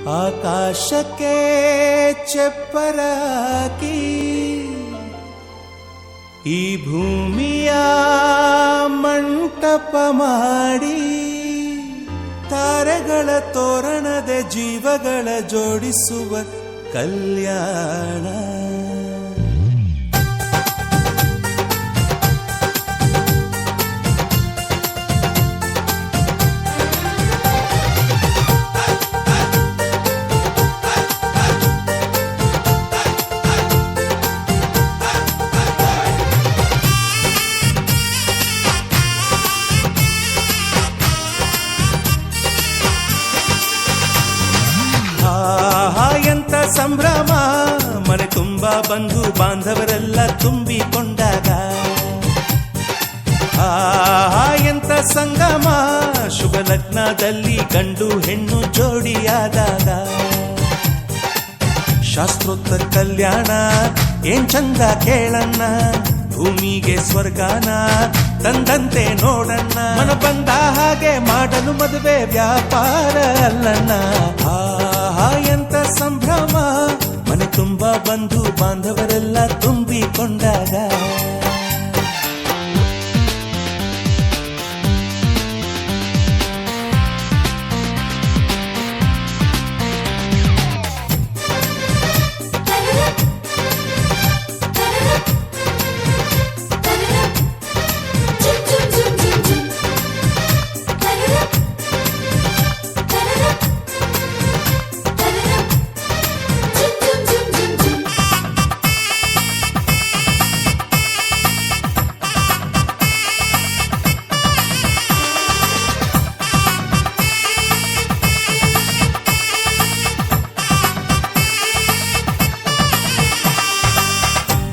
ಆಕಾಶಕ್ಕೆ ಚೆಪ್ಪರಾಕಿ ಈ ಭೂಮಿಯ ಮಂಟಪ ಮಾಡಿ ತಾರೆಗಳ ತೋರಣದೆ ಜೀವಗಳ ಜೋಡಿಸುವ ಕಲ್ಯಾಣ. ಎಂತ ಸಂಭ್ರಮ, ಮನೆ ತುಂಬಾ ಬಂಧು ಬಾಂಧವರೆಲ್ಲ ತುಂಬಿಕೊಂಡಾಗ. ಎಂತ ಸಂಗಮ, ಶುಭ ಲಗ್ನದಲ್ಲಿ ಗಂಡು ಹೆಣ್ಣು ಜೋಡಿಯಾದಾಗ. ಶಾಸ್ತ್ರೋಕ್ತ ಕಲ್ಯಾಣ ಏನ್ ಚಂದ ಕೇಳಣ್ಣ, ಭೂಮಿಗೆ ಸ್ವರ್ಗಾನ ತಂದಂತೆ ನೋಡಣ್ಣ. ಮನ ಬಂದ ಹಾಗೆ ಮಾಡಲು ಮದುವೆ ವ್ಯಾಪಾರ ಅಲ್ಲಣ್ಣ. ಎಂತ ಸಂಭ್ರಮ, ಮನೆ ತುಂಬಾ ಬಂಧು ಬಾಂಧವರೆಲ್ಲ ತುಂಬಿಕೊಂಡಾಗ.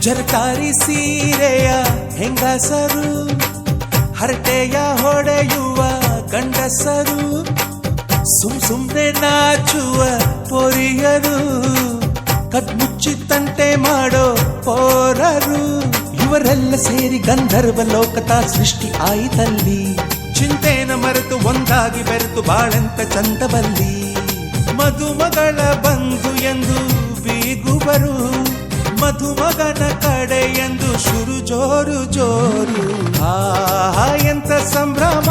ಜರಕಾರಿ ಸೀರೆಯ ಹೆಂಗಸರು, ಹರಟೆಯ ಹೊಡೆಯುವ ಗಂಡಸರು, ಸುಮ್ನೆ ನಾಚುವ ಪೊರಿಯರು, ಕದ್ಮುಚ್ಚಿ ತಂಟೆ ಮಾಡೋ ಪೋರರು. ಇವರೆಲ್ಲ ಸೇರಿ ಗಂಧರ್ವ ಲೋಕದ ಸೃಷ್ಟಿ ಆಯಿತಲ್ಲಿ. ಚಿಂತೆನ ಮರೆತು ಒಂದಾಗಿ ಬೆರೆತು ಬಾಳೆಂತ ಚಂದವಲ್ಲಿ. ಮದುಮಗಳ ಬಂಧು ಎಂದು ಬೀಗುವರು, ಮಧುಮಗನ ಕಡೆ ಎಂದು ಶುರು ಜೋರು ಜೋರು. ಎಂತ ಸಂಭ್ರಮ.